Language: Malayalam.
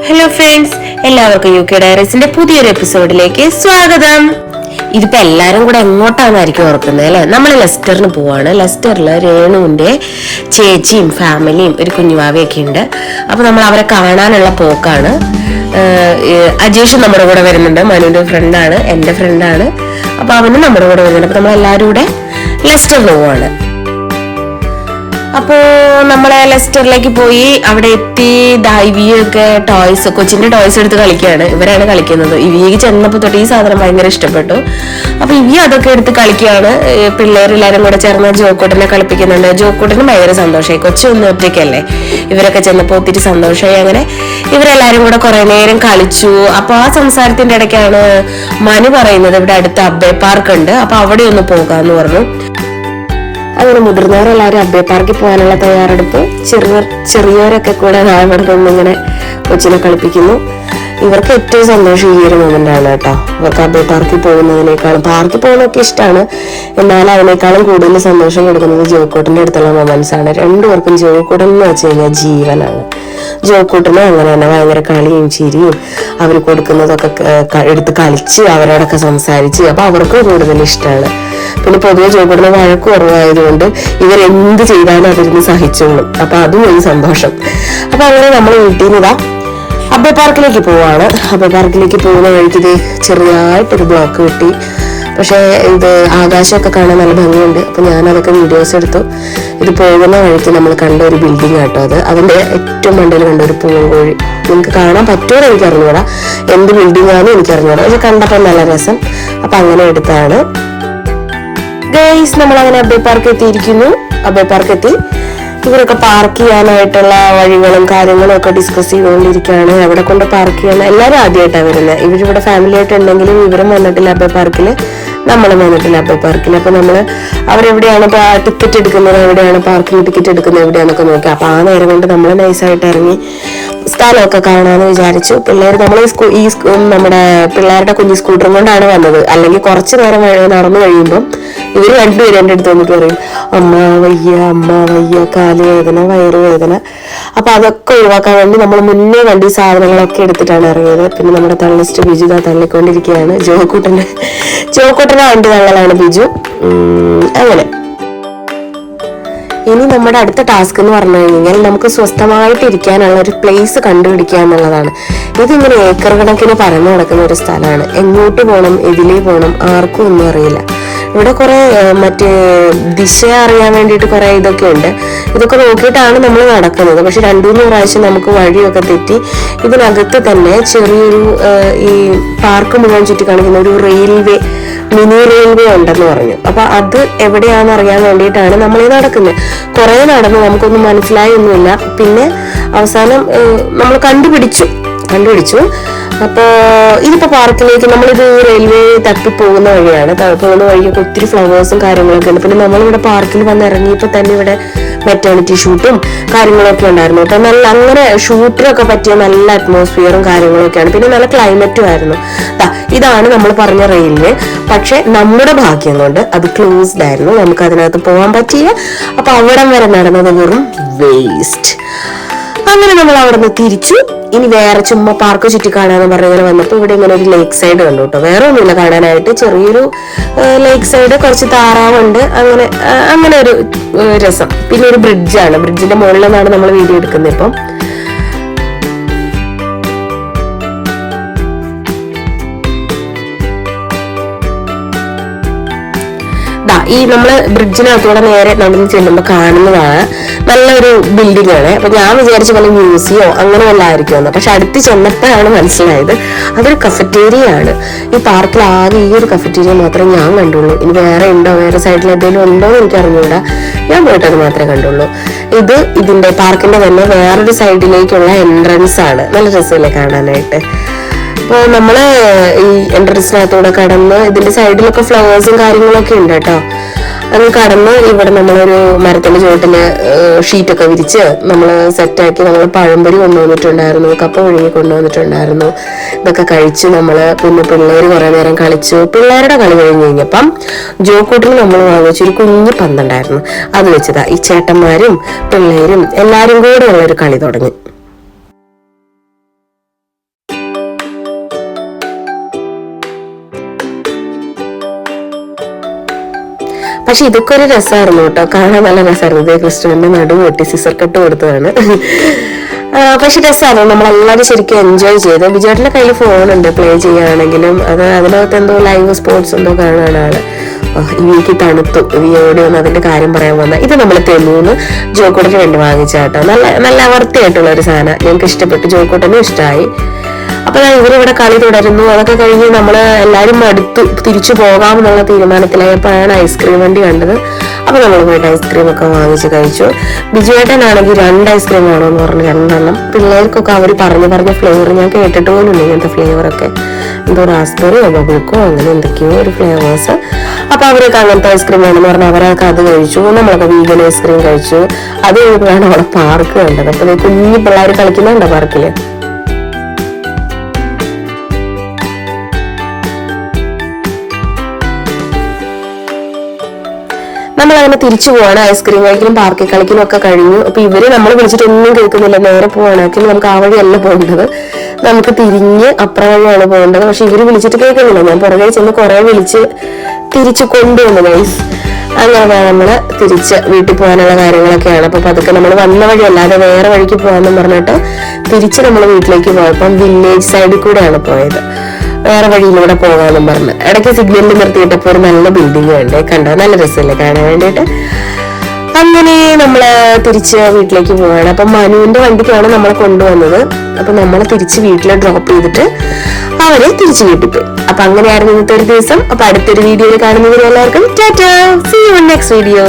ഹലോ ഫ്രണ്ട്സ്, എല്ലാവർക്കും UK ഡയറീസിന്റെ പുതിയൊരു എപ്പിസോഡിലേക്ക് സ്വാഗതം. ഇതിപ്പോ എല്ലാരും കൂടെ എങ്ങോട്ടാന്നായിരിക്കും ഓർക്കുന്നത് അല്ലെ? നമ്മൾ ലെസ്റ്ററിന് പോവാണ്. ലെസ്റ്ററില് രേണുവിന്റെ ചേച്ചിയും ഫാമിലിയും ഒരു കുഞ്ഞുവാവയൊക്കെ ഉണ്ട്. അപ്പൊ നമ്മൾ അവരെ കാണാനുള്ള പോക്കാണ്. അജേഷ് നമ്മുടെ കൂടെ വരുന്നുണ്ട്. മനുവിന്റെ ഫ്രണ്ടാണ്, എന്റെ ഫ്രണ്ടാണ്. അപ്പൊ അവനും നമ്മുടെ കൂടെ വരുന്നുണ്ട്. അപ്പൊ നമ്മൾ എല്ലാവരും കൂടെ ലെസ്റ്ററിന് പോവാണ്. അപ്പോ നമ്മളെ ലെസ്റ്ററിലേക്ക് പോയി അവിടെ എത്തി. ഇവിയൊക്കെ ടോയ്സ്, കൊച്ചിന്റെ ടോയ്സ് എടുത്ത് കളിക്കുകയാണ്. ഇവരാണ് കളിക്കുന്നത്. ഇവിക്ക് ചെന്നപ്പോ തൊട്ട് ഈ സാധനം ഭയങ്കര ഇഷ്ടപ്പെട്ടു. അപ്പൊ ഇവി അതൊക്കെ എടുത്ത് കളിക്കുകയാണ്. പിള്ളേരെല്ലാരും കൂടെ ചേർന്ന് ജോക്കൂട്ടനെ കളിപ്പിക്കുന്നുണ്ട്. ജോക്കൂട്ടന് ഭയങ്കര സന്തോഷമായി. കൊച്ചൊന്നും ഒറ്റയ്ക്കല്ലേ, ഇവരൊക്കെ ചെന്നപ്പോ ഒത്തിരി സന്തോഷമായി. അങ്ങനെ ഇവരെല്ലാരും കൂടെ കുറെ നേരം കളിച്ചു. അപ്പൊ ആ സംസാരത്തിന്റെ ഇടയ്ക്കാണ് മനു പറയുന്നത് ഇവിടെ അടുത്ത് അബ്ബേ പാർക്ക് ഉണ്ട്, അപ്പൊ അവിടെ ഒന്ന് പോകാന്ന് പറഞ്ഞു. അങ്ങനെ മുതിർന്നവരെല്ലാവരും അബ്ബേ പാർക്കിൽ പോകാനുള്ള തയ്യാറെടുപ്പ്. ചെറിയവരൊക്കെ കൂടെ ഇവിടെ നിന്നിങ്ങനെ കൊച്ചിനെ കളിപ്പിക്കുന്നു. ഇവർക്ക് ഏറ്റവും സന്തോഷം ഈ ഒരു മൊമെന്റ് ആണ് കേട്ടോ. ഇവർക്ക് അബ്ബേ പാർക്കിൽ പോകുന്നതിനേക്കാളും, പാർക്കിൽ പോകുന്നതൊക്കെ ഇഷ്ടമാണ്, എന്നാൽ അതിനേക്കാളും കൂടുതൽ സന്തോഷം കൊടുക്കുന്നത് ജോക്കൂട്ടിന്റെ അടുത്തുള്ള മൊമെന്റ്സ് ആണ്. രണ്ടുപേർക്കും ജോക്കൂട്ടൻ എന്ന് വെച്ച് കഴിഞ്ഞാൽ ജീവനാണ്. ജോക്കൂട്ടിനും അങ്ങനെ തന്നെ ഭയങ്കര കളിയും ചിരിയും, അവർ കൊടുക്കുന്നതൊക്കെ എടുത്ത് കളിച്ച് അവരോടൊക്കെ സംസാരിച്ച്, അപ്പൊ അവർക്ക് കൂടുതൽ ഇഷ്ടമാണ്. പിന്നെ പൊതുവെ ജോക്കൂട്ടിന് വഴക്ക് കുറവായതുകൊണ്ട് ഇവരെന്ത് ചെയ്താലും അതിരുന്ന് സഹിച്ചോളും. അപ്പൊ അതും ഒരു സന്തോഷം. അപ്പൊ അങ്ങനെ നമ്മൾ വീട്ടിൽ നിന്ന് ഇതാ അബ്ബേ പാർക്കിലേക്ക് പോവാണ്. അബ്ബേ പാർക്കിലേക്ക് പോകുന്ന വഴിക്ക് ഇത് ചെറിയായിട്ടൊരു ബ്ലോക്ക് കിട്ടി. പക്ഷെ ഇത് ആകാശമൊക്കെ കാണാൻ നല്ല ഭംഗിയുണ്ട്. അപ്പൊ ഞാൻ അതൊക്കെ വീഡിയോസ് എടുത്തു. ഇത് പോകുന്ന വഴിക്ക് നമ്മൾ കണ്ട ഒരു ബിൽഡിംഗ് ആട്ടോ അത്. അതിന്റെ ഏറ്റവും മണ്ടയിൽ കണ്ട ഒരു പൂങ്കോഴി. നിങ്ങൾക്ക് കാണാൻ പറ്റുമോ എനിക്ക് അറിഞ്ഞൂടാ, എന്ത് ബിൽഡിംഗ് ആണെന്ന് എനിക്ക് അറിഞ്ഞൂടാ, പക്ഷെ കണ്ടപ്പോൾ നല്ല രസം. അപ്പൊ അങ്ങനെ എടുത്താണ് ഗൈസ്. നമ്മൾ അങ്ങനെ അബ്ബേ പാർക്ക് എത്തിയിരിക്കുന്നു. അബ്ബേ പാർക്ക് എത്തി. ഇവരൊക്കെ പാർക്ക് ചെയ്യാനായിട്ടുള്ള വഴികളും കാര്യങ്ങളും ഒക്കെ ഡിസ്കസ് ചെയ്തുകൊണ്ടിരിക്കുകയാണ്. എവിടെ കൊണ്ട് പാർക്ക് ചെയ്യണം. എല്ലാവരും ആദ്യമായിട്ടാണ് വരുന്നത്. ഇവരിവിടെ ഫാമിലി ആയിട്ടുണ്ടെങ്കിലും ഇവരും വന്നിട്ടില്ല അബ്ബേ പാർക്കിൽ, നമ്മളും വന്നിട്ടില്ല അബ്ബേ പാർക്കിൽ. അപ്പൊ നമ്മള് അവരെവിടെയാണ് ടിക്കറ്റ് എടുക്കുന്നത്, എവിടെയാണ് പാർക്കിംഗ് ടിക്കറ്റ് എടുക്കുന്നത്, എവിടെയാണെന്നൊക്കെ നോക്കി. അപ്പൊ ആ നേരം കൊണ്ട് നമ്മൾ നൈസായിട്ട് ഇറങ്ങി സ്ഥലമൊക്കെ കാണാന്ന് വിചാരിച്ചു. പിള്ളേർ നമ്മൾ നമ്മുടെ പിള്ളേരുടെ കുഞ്ഞു സ്കൂട്ടറും കൊണ്ടാണ് വന്നത്. അല്ലെങ്കിൽ കുറച്ചു നേരം നടന്നു കഴിയുമ്പോൾ ഇവര് രണ്ടുപേരും എൻ്റെ അടുത്ത് വന്നിട്ട് പറയും, അമ്മ വയ്യ, കാല് വേദന, വയറുവേദന. അപ്പൊ അതൊക്കെ ഒഴിവാക്കാൻ വേണ്ടി നമ്മൾ മുന്നേ വണ്ടി സാധനങ്ങളൊക്കെ എടുത്തിട്ടാണ് ഇറങ്ങിയത്. പിന്നെ നമ്മുടെ തള്ളിസ്റ്റ് ബിജു തള്ളിക്കൊണ്ടിരിക്കുകയാണ്. ജോക്കൂട്ടന്റെ വണ്ടി തള്ളലാണ് ബിജു. അങ്ങനെ ഇനി നമ്മുടെ അടുത്ത ടാസ്ക് എന്ന് പറഞ്ഞു കഴിഞ്ഞാൽ നമുക്ക് സ്വസ്ഥമായിട്ട് ഇരിക്കാനുള്ള ഒരു പ്ലേസ് കണ്ടുപിടിക്കുക എന്നുള്ളതാണ്. ഇതിങ്ങനെ ഏക്കർ കണക്കിന് പരന്നു കിടക്കുന്ന ഒരു സ്ഥലമാണ്. എങ്ങോട്ട് പോകണം, എതിലേ പോകണം, ആർക്കും ഒന്നും അറിയില്ല. ഇവിടെ കുറെ മറ്റേ ദിശ അറിയാൻ വേണ്ടിയിട്ട് കുറെ ഇതൊക്കെ ഉണ്ട്. ഇതൊക്കെ നോക്കിയിട്ടാണ് നമ്മൾ നടക്കുന്നത്. പക്ഷെ 2-3 പ്രാവശ്യം നമുക്ക് വഴിയൊക്കെ തെറ്റി. ഇതിനകത്ത് തന്നെ ചെറിയൊരു ഈ പാർക്ക് മുഴുവൻ ചുറ്റി കാണിക്കുന്ന ഒരു മിനി റെയിൽവേ ഉണ്ടെന്ന് പറഞ്ഞു. അപ്പൊ അത് എവിടെയാണെന്ന് അറിയാൻ വേണ്ടിയിട്ടാണ് നമ്മൾ ഈ നടക്കുന്നത്. കുറെ നടന്ന് നമുക്കൊന്നും മനസ്സിലായൊന്നുമില്ല. പിന്നെ അവസാനം നമ്മൾ കണ്ടുപിടിച്ചു. അപ്പോ ഇതിപ്പോ പാർക്കിലേക്ക് നമ്മളിത് റെയിൽവേ തപ്പി പോകുന്ന വഴിയാണ്. പോകുന്ന വഴിയൊക്കെ ഒത്തിരി ഫ്ലവേഴ്സും കാര്യങ്ങളൊക്കെ ഉണ്ട്. പിന്നെ നമ്മളിവിടെ പാർക്കിൽ വന്ന് ഇറങ്ങിയപ്പോ തന്നെ ഇവിടെ മെറ്റേണിറ്റി ഷൂട്ടും കാര്യങ്ങളൊക്കെ ഉണ്ടായിരുന്നു കേട്ടോ. നല്ല അങ്ങനെ ഷൂട്ടിനൊക്കെ പറ്റിയ നല്ല അറ്റ്മോസ്ഫിയറും കാര്യങ്ങളൊക്കെയാണ്. പിന്നെ നല്ല ക്ലൈമറ്റും ആയിരുന്നു. ഇതാണ് നമ്മൾ പറഞ്ഞ റെയിൽവേ. പക്ഷെ നമ്മുടെ ഭാഗ്യം കൊണ്ട് അത് ക്ലോസ്ഡ് ആയിരുന്നു. നമുക്ക് അതിനകത്ത് പോകാൻ പറ്റിയില്ല. അപ്പൊ അവിടം വരെ നടന്നത് വെറും വേസ്റ്റ്. അങ്ങനെ നമ്മൾ അവിടെ നിന്ന് തിരിച്ചു. ഇനി വേറെ ചുമ്മാ പാർക്ക് ചുറ്റിക്കാണാന്ന് പറഞ്ഞങ്ങനെ വന്നപ്പോ ഇവിടെ ഇങ്ങനെ ഒരു ലേക്ക് സൈഡ് കണ്ടു കേട്ടോ. വേറെ ഒന്നുമില്ല കാണാനായിട്ട്, ചെറിയൊരു ലേക്ക് സൈഡ്, കുറച്ച് താറാവുണ്ട്, അങ്ങനെ ഒരു രസം. പിന്നെ ഒരു ബ്രിഡ്ജാണ്. ബ്രിഡ്ജിന്റെ മുകളിൽ നിന്നാണ് നമ്മൾ വീഡിയോ എടുക്കുന്നത്. ഇപ്പം ഈ നമ്മള് ബ്രിഡ്ജിനകത്തൂടെ നേരെ നടന്ന് ചെല്ലുമ്പോൾ കാണുന്നതാണ് നല്ലൊരു ബിൽഡിംഗ് ആണ്. അപ്പൊ ഞാൻ വിചാരിച്ച പോലെ മ്യൂസിയോ അങ്ങനെ വല്ല ആയിരിക്കുമെന്ന്. പക്ഷെ അടുത്ത് ചെന്നപ്പോഴാണ് മനസ്സിലായത് അതൊരു കഫറ്റേരിയ ആണ്. ഈ പാർക്കിൽ ആകെ ഈ ഒരു കഫറ്റേരിയ മാത്രമേ ഞാൻ കണ്ടുള്ളൂ. ഇനി വേറെ ഉണ്ടോ, വേറെ സൈഡിൽ എന്തെങ്കിലും ഉണ്ടോ എന്ന് എനിക്ക് അറിഞ്ഞൂടാ. ഞാൻ പോയിട്ടത് മാത്രമേ കണ്ടുള്ളൂ. ഇതിന്റെ പാർക്കിന്റെ തന്നെ വേറൊരു സൈഡിലേക്കുള്ള എൻട്രൻസ് ആണ്. നല്ല രസമല്ലേ കാണാനായിട്ട്. അപ്പോൾ നമ്മള് ഈ എൻട്രൻസിനകത്തൂടെ കടന്ന് ഇതിന്റെ സൈഡിലൊക്കെ ഫ്ലവേഴ്സും കാര്യങ്ങളൊക്കെ ഉണ്ട് കേട്ടോ. അങ്ങ് കടന്ന് ഇവിടെ നമ്മളൊരു മരത്തിന്റെ ചുവട്ടില് ഷീറ്റൊക്കെ വിരിച്ച് നമ്മൾ സെറ്റാക്കി നമ്മൾ പഴംപൊരി കൊണ്ടുവന്നിട്ടുണ്ടായിരുന്നു, കപ്പ പുഴുങ്ങി കൊണ്ടുവന്നിട്ടുണ്ടായിരുന്നു. ഇതൊക്കെ കഴിച്ച് നമ്മള് പിന്നെ പിള്ളേര് കുറെ നേരം കളിച്ചു. പിള്ളേരുടെ കളി കഴിഞ്ഞ് കഴിഞ്ഞപ്പം ജോക്കൂട്ടിന് നമ്മൾ വാങ്ങിച്ചൊരു കുഞ്ഞു പന്തുണ്ടായിരുന്നു. അത് വെച്ചതാ ഈ ചേട്ടന്മാരും പിള്ളേരും എല്ലാരും കൂടെ ഉള്ളൊരു കളി തുടങ്ങി. പക്ഷെ ഇതൊക്കെ ഒരു രസമായിരുന്നു കേട്ടോ, കാണാൻ നല്ല രസമായിരുന്നു. ഇതേ ക്രിസ്റ്റുവിന്റെ നടുവ് വെട്ടി സിസർ കട്ട് കൊടുത്തതാണ്. പക്ഷെ രസമായിരുന്നു, നമ്മളെല്ലാവരും ശരിക്കും എൻജോയ് ചെയ്തു. ബിജുവേട്ടന്റെ കയ്യിൽ ഫോണുണ്ട്, പ്ലേ ചെയ്യുകയാണെങ്കിലും അത് അതിനകത്ത് എന്തോ ലൈവ് സ്പോർട്സ് എന്തോ കാണാനാണ് ആള്. ഈ വീക്ക് തണുത്തു, ഈ ഓടി വന്ന് അതിന്റെ കാര്യം പറയാൻ വന്ന ഇത് നമ്മൾ തെന്നൂന്ന് ജോക്കൂട്ടിന് വേണ്ടി വാങ്ങിച്ചാട്ടോ. നല്ല വൃത്തിയായിട്ടുള്ള ഒരു സാധനം, ഞങ്ങൾക്ക് ഇഷ്ടപ്പെട്ടു, ജോക്കൂട്ടനും ഇഷ്ടമായി. അപ്പൊ ഇവരിവിടെ കളി തുടരുന്നു. അതൊക്കെ കഴിഞ്ഞ് നമ്മള് എല്ലാരും മടുത്തു, തിരിച്ചു പോകാമെന്നുള്ള തീരുമാനത്തിലായപ്പോഴാണ് ഐസ്ക്രീം വണ്ടി കണ്ടത്. അപ്പൊ നമ്മൾ പോയിട്ട് ഐസ്ക്രീം ഒക്കെ വാങ്ങിച്ച് കഴിച്ചു. ബിജുവേട്ടനാണെങ്കിൽ 2 ഐസ്ക്രീം വേണമെന്ന് പറഞ്ഞു, 2 പിള്ളേർക്കൊക്കെ അവർ പറഞ്ഞ ഫ്ലേവർ ഞാൻ കേട്ടിട്ട് പോലും ഇല്ല, ഇങ്ങനത്തെ ഫ്ലേവറൊക്കെ എന്തോ റാസ്ബെറിയോ ബബിൾക്കോ അങ്ങനെ എന്തൊക്കെയോ ഒരു ഫ്ലേവേഴ്സ്. അപ്പൊ അവരൊക്കെ അങ്ങനത്തെ ഐസ്ക്രീം വേണമെന്ന് പറഞ്ഞാൽ അവരൊക്കെ അത് കഴിച്ചു. നമ്മളൊക്കെ വീഗൻ ഐസ്ക്രീം കഴിച്ചു. അത് കഴിഞ്ഞപ്പോഴാണ് അവിടെ പാർക്ക് കണ്ടത്. അപ്പൊ കുഞ്ഞു പിള്ളേർ കളിക്കുന്നുണ്ടോ പാർക്കില്. നമ്മളങ്ങനെ തിരിച്ചു പോവാണ്. ഐസ്ക്രീം കഴിക്കലും പാർക്കിൽ കളിക്കലും ഒക്കെ കഴിഞ്ഞു. അപ്പൊ ഇവര് നമ്മൾ വിളിച്ചിട്ടൊന്നും കേൾക്കുന്നില്ല, നേരെ പോവാണ്. ആക്ച്വലി നമുക്ക് ആ വഴിയല്ല പോകേണ്ടത്, നമുക്ക് തിരിഞ്ഞ് അപ്പുറം വഴിയാണ് പോകേണ്ടത്. പക്ഷെ ഇവര് വിളിച്ചിട്ട് കേൾക്കുന്നില്ല. ഞാൻ പുറകെ ചെന്ന് കുറെ വിളിച്ച് തിരിച്ചു കൊണ്ടുവന്നു ഗൈസ്. അങ്ങനെ നമ്മള് തിരിച്ച് വീട്ടിൽ പോകാനുള്ള കാര്യങ്ങളൊക്കെയാണ്. അപ്പൊ അതൊക്കെ നമ്മൾ വന്ന വഴി അല്ലാതെ വേറെ വഴിക്ക് പോകാമെന്ന് പറഞ്ഞിട്ട് തിരിച്ച് നമ്മൾ വീട്ടിലേക്ക് പോയപ്പം വില്ലേജ് സൈഡിൽ കൂടെയാണ് പോയത്. വേറെ വഴിയിലൂടെ പോകാമെന്നും പറഞ്ഞ് ഇടയ്ക്ക് സിഗ്നലിൽ നിർത്തിയിട്ടപ്പോ ഒരു നല്ല ബിൽഡിംഗ് കണ്ടേ, കണ്ടോ, നല്ല രസമല്ലേ കാണാൻ വേണ്ടിയിട്ട്. അങ്ങനെ നമ്മള് തിരിച്ച് വീട്ടിലേക്ക് പോവാണ്. അപ്പൊ മനുവിന്റെ വണ്ടിക്കാണ് നമ്മളെ കൊണ്ടുവന്നത്. അപ്പൊ നമ്മളെ തിരിച്ച് വീട്ടിൽ ഡ്രോപ്പ് ചെയ്തിട്ട് അവരെ തിരിച്ചു വീട്ടിൽ പോയി. അപ്പൊ അങ്ങനെയായിരുന്നു ഇന്നത്തെ ഒരു ദിവസം. അപ്പൊ അടുത്തൊരു വീഡിയോയിൽ കാണുന്നതിന് എല്ലാവർക്കും tata, see you in next video.